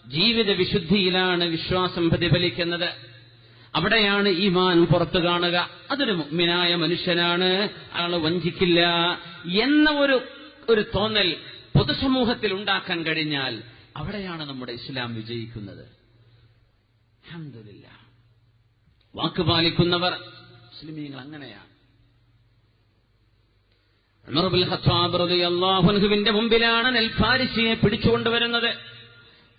ജീവിത വിശുദ്ധിയിലാണ് വിശ്വാസം പ്രതിഫലിക്കുന്നത്. അവിടെയാണ് ഈമാൻ പുറത്തു കാണുക. അതൊരു മുഅ്മിനായ മനുഷ്യനാണ്, അയാൾ വഞ്ചിക്കില്ല എന്ന ഒരു തോന്നൽ പൊതുസമൂഹത്തിൽ ഉണ്ടാക്കാൻ കഴിഞ്ഞാൽ അവിടെയാണ് നമ്മുടെ ഇസ്ലാം വിജയിക്കുന്നത്. അൽഹംദുലില്ലാഹ്. വാക്ക് പാലിക്കുന്നവർ മുസ്ലിമീങ്ങൾ അങ്ങനെയാണ്. ഉമർ ഇബ്നുൽ ഖത്താബ് റളിയല്ലാഹു അൻഹുവിന്റെ മുമ്പിലാണ് അൽ ഫാരിസിയെ പിടിച്ചുകൊണ്ടുവരുന്നത്.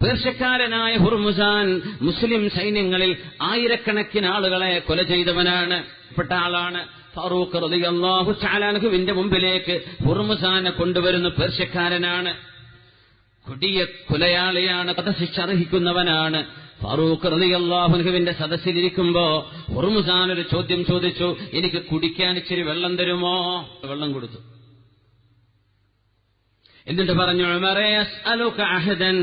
പേർഷ്യക്കാരനായ ഹുർമുസാൻ മുസ്ലിം സൈന്യങ്ങളിൽ ആയിരക്കണക്കിന് ആളുകളെ കൊല ചെയ്തവനാണ്, പെട്ട ആളാണ്. ഫാറൂഖ് റളിയല്ലാഹു തആല അൻഹുവിന്റെ മുമ്പിലേക്ക് ഹുർമുസാനെ കൊണ്ടുവരുന്ന പേർഷ്യക്കാരനാണ്, കൊടിയ കൊലയാളിയാണ്, വധശിക്ഷ അർഹിക്കുന്നവനാണ്. ഫാറൂഖ് റളിയല്ലാഹു അൻഹുവിന്റെ സദസ്സിലിരിക്കുമ്പോ ഹുർമുസാൻ ഒരു ചോദ്യം ചോദിച്ചു, എനിക്ക് കുടിക്കാൻ ഇച്ചിരി വെള്ളം തരുമോ? വെള്ളം കൊടുത്തു. എന്നിട്ട് പറഞ്ഞു, ഉമറേ അസ്അലുക അഹദൻ,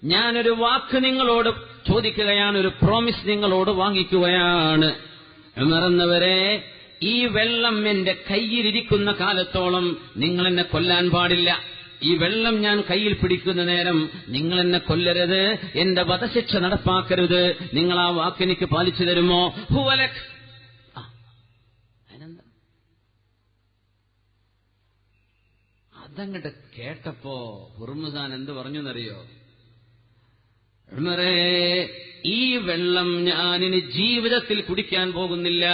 ഞാനൊരു വാക്ക് നിങ്ങളോട് ചോദിക്കുകയാണ്, ഒരു പ്രോമിസ് നിങ്ങളോട് വാങ്ങിക്കുകയാണ്. ഉമർ എന്നവരെ, ഈ വെള്ളം എന്റെ കയ്യിലിരിക്കുന്ന കാലത്തോളം നിങ്ങൾ എന്നെ കൊല്ലാൻ പാടില്ല. ഈ വെള്ളം ഞാൻ കയ്യിൽ പിടിക്കുന്ന നേരം നിങ്ങൾ എന്നെ കൊല്ലരുത്, എന്റെ വധശിക്ഷ നടപ്പാക്കരുത്. നിങ്ങൾ ആ വാക്കെനിക്ക് പാലിച്ചു തരുമോ? ഹുവലക്. അതങ്ങട്ട് കേട്ടപ്പോ ഹുർമുസാൻ എന്ത് പറഞ്ഞു എന്നറിയോ? ഉമറേ, ഈ വെള്ളം ഞാനിനി ജീവിതത്തിൽ കുടിക്കാൻ പോകുന്നില്ല.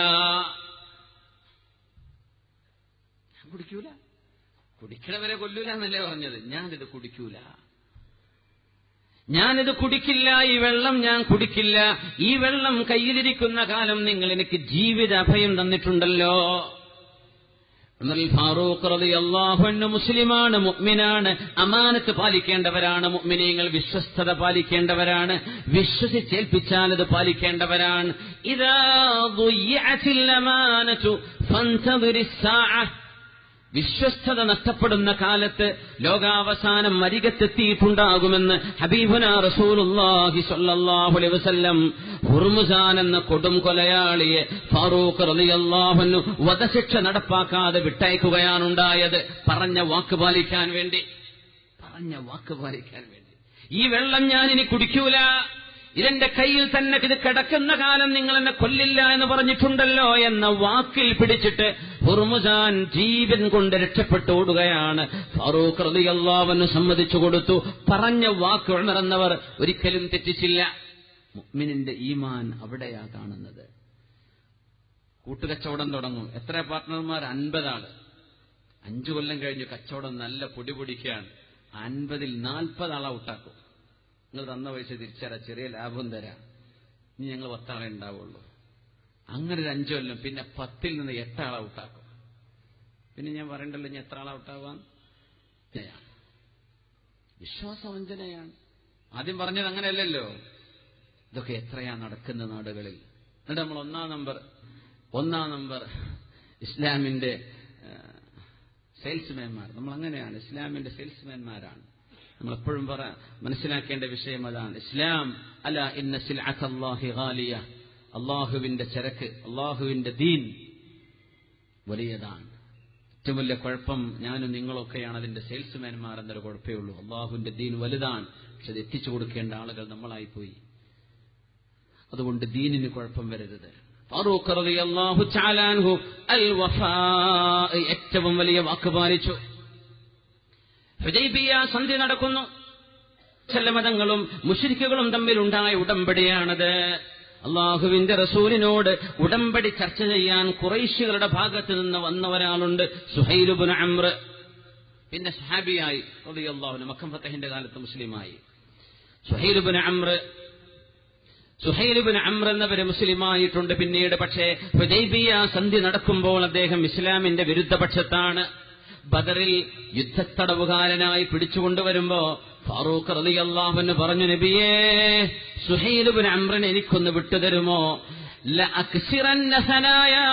ഞാൻ കുടിക്കൂല, കുടിക്കണവരെ കൊല്ലൂല എന്നല്ലേ പറഞ്ഞത്. ഞാനിത് കുടിക്കൂല, ഞാനിത് കുടിക്കില്ല, ഈ വെള്ളം ഞാൻ കുടിക്കില്ല. ഈ വെള്ളം കയ്യിലിരിക്കുന്ന കാലം നിങ്ങൾ എനിക്ക് ജീവിത അഭയം തന്നിട്ടുണ്ടല്ലോ. ഉമർ ഫാറൂഖ് റളിയല്ലാഹു അൻഹു മുസ്ലിമാണ്, മുഅ്മിനാണ്, അമാനത്ത് പാലിക്കേണ്ടവരാണ്. മുഅ്മിനീങ്ങൾ വിശ്വസ്തത പാലിക്കേണ്ടവരാണ്, വിശ്വസിച്ചേൽപ്പിച്ചാൽ അത് പാലിക്കേണ്ടവരാണ്. ഇദാ ദുയ്യഅത്തിൽ അമാനതു ഫന്തദിറിസ് സാഅ, വിശ്വസ്തത നഷ്ടപ്പെടുന്ന കാലത്ത് ലോകാവസാനം അരികത്തെത്തിയിട്ടുണ്ടാകുമെന്ന് ഹബീബുനാ റസൂലുള്ളാഹി സ്വല്ലല്ലാഹു അലൈഹി വസല്ലം ഹുർമുസാൻ എന്ന കൊടും കൊലയാളിയെ ഫാറൂഖ് റളിയല്ലാഹു അൻഹു വധശിക്ഷ നടപ്പാക്കാതെ വിട്ടയക്കുകയാണുണ്ടായത്. പറഞ്ഞ വാക്ക് പാലിക്കാൻ വേണ്ടി. ഈ വെള്ളം ഞാൻ ഇനി കുടിക്കൂല, ഇതെന്റെ കയ്യിൽ തന്നെ ഇത് കിടക്കുന്ന കാലം നിങ്ങൾ എന്നെ കൊല്ലില്ല എന്ന് പറഞ്ഞിട്ടുണ്ടല്ലോ എന്ന വാക്കിൽ പിടിച്ചിട്ട് ഹുർമുസാൻ ജീവൻ കൊണ്ട് രക്ഷപ്പെട്ടു ഓടുകയാണ്. ഫാറൂഖ് റളിയല്ലാഹു അൻഹു സമ്മതിച്ചു കൊടുത്തു. പറഞ്ഞ വാക്ക് ഉണർന്നവർ ഒരിക്കലും തെറ്റിച്ചില്ല. മുഅ്മിനിന്റെ ഈമാൻ അവിടെയാ കാണുന്നത്. കൂട്ടുകച്ചവടം തുടങ്ങും. എത്ര പാർട്ട്ണർമാർ? 50 ആള്. 5 കൊല്ലം കഴിഞ്ഞു കച്ചവടം നല്ല പൊടിപൊടിക്കുകയാണ്. 50-ൽ 40 ആളെ ഔട്ടാക്കും. നിങ്ങൾ തന്ന പൈസ തിരിച്ചറിയാം, ചെറിയ ലാഭം തരാം, ഇനി ഞങ്ങൾ 10 ആളെ ഉണ്ടാവുള്ളൂ. അങ്ങനെ ഒരു 5 കൊല്ലം. പിന്നെ 10-ൽ നിന്ന് 8 ആളെ ഔട്ടാക്കും. പിന്നെ ഞാൻ പറയണ്ടല്ലോ ഇനി എത്ര ആളെ ഔട്ടാവാൻ. വിശ്വാസവഞ്ചനയാണ്. ആദ്യം പറഞ്ഞത് അങ്ങനെയല്ലല്ലോ. ഇതൊക്കെ എത്രയാ നടക്കുന്ന നാടുകളിൽ. എന്നിട്ട് നമ്മൾ ഒന്നാം നമ്പർ ഇസ്ലാമിന്റെ സെയിൽസ്മാൻമാർ. നമ്മൾ അങ്ങനെയാണ്, ഇസ്ലാമിന്റെ സെയിൽസ്മാൻമാരാണ്. നമ്മളെപ്പോഴും മനസ്സിലാക്കേണ്ട വിഷയം അതാണ്. ഇസ്ലാം അല ഇന്ന സിൽഅത്തല്ലാഹി ഗാലിയ, അള്ളാഹുവിന്റെ ചരക്ക്, അള്ളാഹുവിന്റെ ദീൻ വലിയതാണ്. ഏറ്റവും വലിയ കുഴപ്പം ഞാനും നിങ്ങളൊക്കെയാണ് അതിന്റെ സെയിൽസ്മാൻമാർ എന്നൊരു കുഴപ്പമേ ഉള്ളൂ. അള്ളാഹുവിന്റെ ദീൻ വലുതാണ്, പക്ഷെ അത് എത്തിച്ചു കൊടുക്കേണ്ട ആളുകൾ നമ്മളായിപ്പോയി. അതുകൊണ്ട് ദീനിന് കുഴപ്പം വരരുത്. ഫാറൂഖ് റളിയല്ലാഹു തആല അൻഹു അൽ വഫാ, ഏറ്റവും വലിയ വാക്ക് പാലിച്ചു. ഹുദൈബിയ സന്ധി നടക്കുന്നു. ചില മതങ്ങളും മുശ്രിക്കുകളും തമ്മിലുണ്ടായ ഉടമ്പടിയാണത്. അള്ളാഹുവിന്റെ റസൂലിനോട് ഉടമ്പടി ചർച്ച ചെയ്യാൻ ഖുറൈശികളുടെ ഭാഗത്ത് നിന്ന് വന്ന ഒരാളുണ്ട്, സുഹൈൽ ഇബ്നു അംർ. പിന്നെ സഹാബിയായി റളിയല്ലാഹു അൻഹു, മക്ക ഫതഹിന്റെ കാലത്ത് മുസ്ലിമായി. സുഹൈൽ ഇബ്നു അംർ എന്നവര് മുസ്ലിമായിട്ടുണ്ട് പിന്നീട്. പക്ഷേ ഹുദൈബിയ സന്ധി നടക്കുമ്പോൾ അദ്ദേഹം ഇസ്ലാമിന്റെ വിരുദ്ധപക്ഷത്താണ്. ബദറിൽ യുദ്ധത്തടവുകാരനായി പിടിച്ചുകൊണ്ടുവരുമ്പോ ഫാറൂഖ് റളിയല്ലാഹു അൻഹു പറഞ്ഞു, നബിയേ, സുഹൈൽ ഇബ്നു അംറിനെ എനിക്കൊന്ന് വിട്ടുതരുമോ? ലഅക്സിറന്ന സനായാ,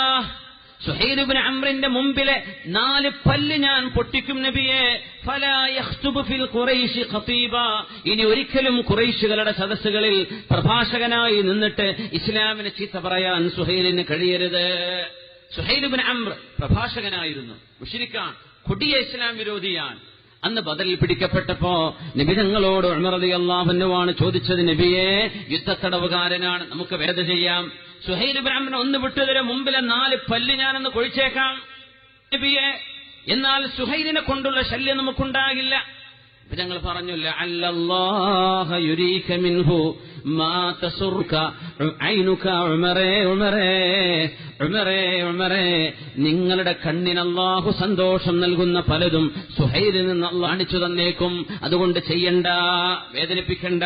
സുഹൈൽ ഇബ്നു അംറിന്റെ മുമ്പിലെ 4 പല്ല് ഞാൻ പൊട്ടിക്കും നബിയേ. ഫലാ യഖ്തുബു ഫിൽ ഖുറൈശി ഖതീബാ, ഇനി ഒരിക്കലും ഖുറൈശികളുടെ സദസ്സുകളിൽ പ്രഭാഷകനായി നിന്നിട്ട് ഇസ്ലാമിനെ ചീത്ത പറയാൻ സുഹൈലിന് കഴിയരുത്. സുഹൈൽ ഇബ്നു അംർ പ്രഭാഷകനായിരുന്നു, മുശ്രിക്കാണ്, കൊടിയ ഇസ്ലാം വിരോധിയാണ്. അന്ന് ബദറിൽ പിടിക്കപ്പെട്ടപ്പോ നബി തങ്ങളോട് ഉമർ റളിയല്ലാഹു അൻഹുവാണ് ചോദിച്ചത്, നബിയെ, യുദ്ധത്തടവുകാരനാണ്, നമുക്ക് വേദ ചെയ്യാം, സുഹൈൽ ഇബ്നു അംർ ഒന്ന് വിട്ടുതരും, മുമ്പിലെ 4 പല്ല് ഞാനൊന്ന് കൊഴിച്ചേക്കാം നബിയെ, എന്നാൽ സുഹൈലിനെ കൊണ്ടുള്ള ശല്യം നമുക്കുണ്ടാകില്ല. ഞങ്ങൾ പറഞ്ഞു, ലഅല്ലല്ലാഹ യുരീക മിൻഹു മാ തസുറുക ഐനുക ഉമറേ ഉമറേ ഉമറേ ഉമറേ, നിങ്ങളുടെ കണ്ണിന് അല്ലാഹു സന്തോഷം നൽകുന്ന പലതും സുഹൈലിൽ നിന്ന് അല്ലാഹു കാണിച്ചു തന്നേക്കും, അതുകൊണ്ട് ചെയ്യണ്ട, വേദനിപ്പിക്കണ്ട.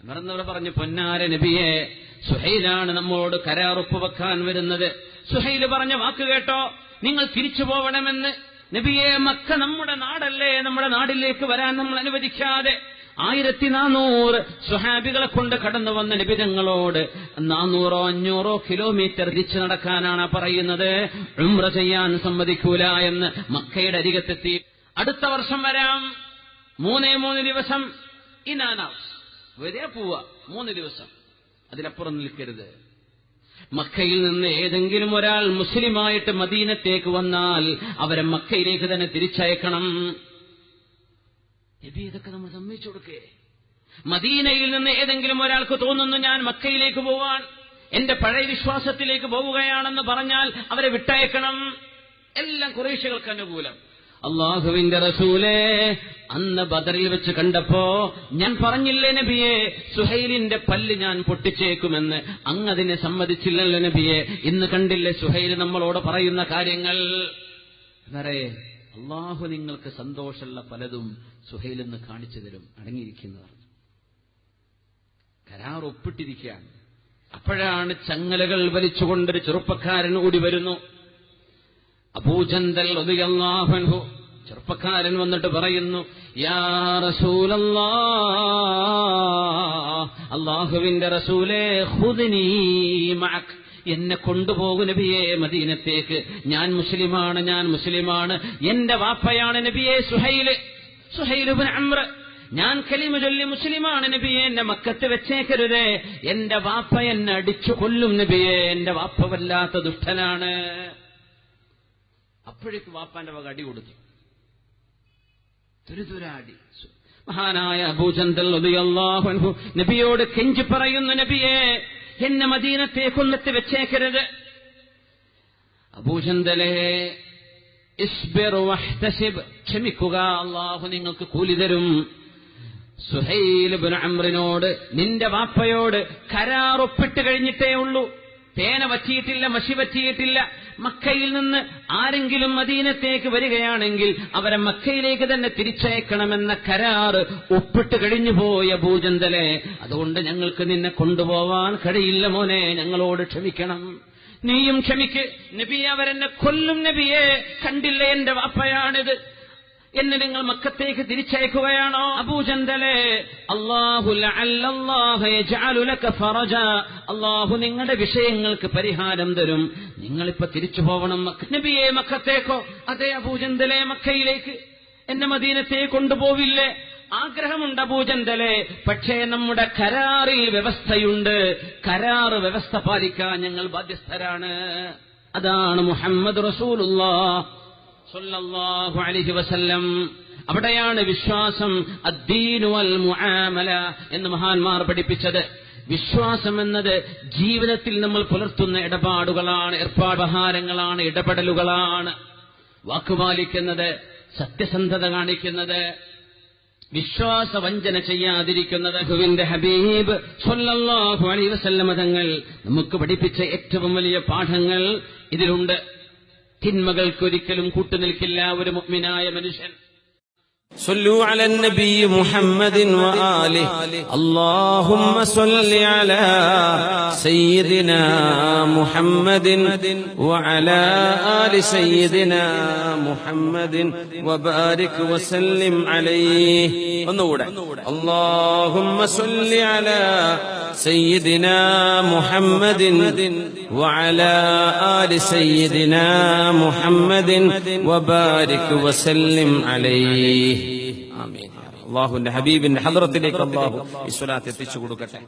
ഉമർ പറഞ്ഞു, പൊന്നാര നബിയെ, സുഹൈലാണ് നമ്മോട് കരാറുപ്പ് വെക്കാൻ വരുന്നത്. സുഹൈൽ പറഞ്ഞ വാക്ക് കേട്ടോ, നിങ്ങൾ തിരിച്ചു പോവണമെന്ന്. നബിയെ, മക്ക നമ്മുടെ നാടല്ലേ, നമ്മുടെ നാടിലേക്ക് വരാൻ നമ്മൾ അനുവദിക്കാതെ 1400 സ്വഹാബികളെ കൊണ്ട് കടന്നു വന്ന നബി തങ്ങളോട് 400-500 കിലോമീറ്റർ തിരിച്ചു നടക്കാനാണ് പറയുന്നത്. ഉംറ ചെയ്യാൻ സമ്മതിക്കൂല എന്ന് മക്കയുടെ അരികത്തെത്തി. അടുത്ത വർഷം വരാം, 3 ദിവസം ഇനാനാസ് വരെ പോവാ, 3 ദിവസം, അതിലപ്പുറം നിൽക്കരുത്. മക്കയിൽ നിന്ന് ഏതെങ്കിലും ഒരാൾ മുസ്ലിമായിട്ട് മദീനത്തേക്ക് വന്നാൽ അവരെ മക്കയിലേക്ക് തന്നെ തിരിച്ചയക്കണം. ഇതൊക്കെ നമ്മൾ സമ്മതിച്ചു കൊടുക്കേ. മദീനയിൽ നിന്ന് ഏതെങ്കിലും ഒരാൾക്ക് തോന്നുന്നു ഞാൻ മക്കയിലേക്ക് പോവാൻ, എന്റെ പഴയ വിശ്വാസത്തിലേക്ക് പോവുകയാണെന്ന് പറഞ്ഞാൽ അവരെ വിട്ടയക്കണം. എല്ലാം ഖുറൈശികൾക്ക് അനുകൂലം. അല്ലാഹുവിന്റെ റസൂലേ, അന്ന് ബദറിൽ വെച്ച് കണ്ടപ്പോ ഞാൻ പറഞ്ഞില്ലേ നബിയെ, സുഹൈലിന്റെ പല്ല് ഞാൻ പൊട്ടിച്ചേക്കുമെന്ന്, അങ്ങതിനെ സമ്മതിച്ചില്ലല്ലോ നബിയെ. ഇന്ന് കണ്ടില്ലേ സുഹൈൽ നമ്മളോട് പറയുന്ന കാര്യങ്ങൾ. അല്ലാഹു നിങ്ങൾക്ക് സന്തോഷമുള്ള പലതും സുഹൈലെന്ന് കാണിച്ചു തരും, അടങ്ങിയിരിക്കുന്നവർ. കരാർ ഒപ്പിട്ടിരിക്കുകയാണ്. അപ്പോഴാണ് ചങ്ങലകൾ വലിച്ചുകൊണ്ടൊരു ചെറുപ്പക്കാരൻ ഓടി വരുന്നു. അബൂജന്തൽ റളിയല്ലാഹു അൻഹു, ചെറുപ്പക്കാരൻ വന്നിട്ട് പറയുന്നു, യാ റസൂലല്ലാഹ്, അല്ലാഹുവിന്റെ റസൂലേ, ഖുദ്നി മഅക്, എന്നെ കൊണ്ടുപോകൂ നബിയെ മദീനത്തേക്ക്. ഞാൻ മുസ്ലിമാണ്, ഞാൻ മുസ്ലിമാണ്. എന്റെ വാപ്പയാണ് നബിയെ സുഹൈൽ ഇബ്നു അംർ. ഞാൻ കലിമ ചൊല്ലി മുസ്ലിമാണ് നബിയെ, എന്നെ മക്കത്ത് വെച്ചേക്കരുതേ. എന്റെ വാപ്പ എന്നെ അടിച്ചു കൊല്ലും നബിയെ, എന്റെ വാപ്പ വല്ലാത്ത ദുഷ്ടനാണ്. അപ്പോഴേക്ക് വാപ്പാന്റെ വക അടി കൊടുത്തു, തുരുതുരാടി. മഹാനായ അബൂജന്തൽ റളിയല്ലാഹു അൻഹു നബിയോട് കെഞ്ചി പറയുന്നു, നബിയെ, എന്നെ മദീനത്തേക്കൊന്നെത്തി വെച്ചേക്കരുത്. അബൂജന്തലേ, ഇസ്ബിർ വഹ്തസിബ്, ക്ഷമിക്കുക, അല്ലാഹു നിങ്ങൾക്ക് കൂലി തരും. സുഹൈൽ ഇബ്നു അംറിനോട്, നിന്റെ വാപ്പയോട് കരാർ ഒപ്പിട്ട് കഴിഞ്ഞിട്ടേ ഉള്ളൂ, തേന വറ്റിയിട്ടില്ല, മഷി വറ്റിയിട്ടില്ല. മക്കയിൽ നിന്ന് ആരെങ്കിലും മദീനത്തേക്ക് വരികയാണെങ്കിൽ അവരെ മക്കയിലേക്ക് തന്നെ തിരിച്ചയക്കണമെന്ന കരാർ ഒപ്പിട്ട് കഴിഞ്ഞു പോയ അബൂജന്തലെ, അതുകൊണ്ട് ഞങ്ങൾക്ക് നിന്നെ കൊണ്ടുപോവാൻ കഴിയില്ല മോനെ, ഞങ്ങളോട് ക്ഷമിക്കണം. നീയും ക്ഷമിക്ക് നബിയെ, അവരെന്നെ കൊല്ലും നബിയെ, കണ്ടില്ലേ എന്റെ വാപ്പയാണിത്, എന്നെ നിങ്ങൾ മക്കത്തേക്ക് തിരിച്ചയക്കുകയാണോ? അബൂജന്തലെ, അല്ലാഹു നിങ്ങളുടെ വിഷയങ്ങൾക്ക് പരിഹാരം തരും, നിങ്ങളിപ്പോ തിരിച്ചു പോവണം നബിയെ മക്കത്തേക്കോ? അതെ അബൂജന്തലെ, മക്കയിലേക്ക്, എന്നെ മദീനത്തേക്ക് കൊണ്ടുപോവില്ലേ? ആഗ്രഹമുണ്ട് അബൂജന്തലെ, പക്ഷേ നമ്മുടെ കരാറിൽ വ്യവസ്ഥയുണ്ട്, കരാർ വ്യവസ്ഥ പാലിക്കാൻ ഞങ്ങൾ ബാധ്യസ്ഥരാണ്. അതാണ് മുഹമ്മദ് റസൂലുള്ളാഹ് സ്വല്ലല്ലാഹു അലൈഹി വസല്ലം. അവിടെയാണ് വിശ്വാസം അദ്ദീനു വൽ മുആമല എന്ന് മഹാന്മാർ പഠിപ്പിച്ചത്. വിശ്വാസം എന്നത് ജീവിതത്തിൽ നമ്മൾ പുലർത്തുന്ന ഇടപാടുകളാണ്, ഏർപ്പാടുഹാരങ്ങളാണ്, ഇടപെടലുകളാണ്. വാക്കുപാലിക്കുന്നത്, സത്യസന്ധത കാണിക്കുന്നത്, വിശ്വാസവഞ്ചന ചെയ്യാതിരിക്കുന്നത്. അല്ലാഹുവിന്റെ ഹബീബ് സ്വല്ലല്ലാഹു അലൈഹി വസല്ലം തങ്ങൾ നമുക്ക് പഠിപ്പിച്ച ഏറ്റവും വലിയ പാഠങ്ങൾ ഇതിലുണ്ട്. തിന്മകൾക്കൊരിക്കലും കൂട്ടുനിൽക്കില്ല ഒരു മുഅ്മിനായ മനുഷ്യൻ. صلوا على النبي محمد وآله اللهم صل على سيدنا محمد وعلى آل سيدنا محمد وبارك وسلم عليه. اللهم صل على سيدنا محمد وعلى آل سيدنا محمد وبارك وسلم عليه. ആമീൻ. അല്ലാഹുവിന്റെ ഹബീബിന്റെ ഹദ്റത്തിലേക്ക് അല്ലാഹു ഈ സ്വലാത്ത് എത്തിച്ചു കൊടുക്കട്ടെ.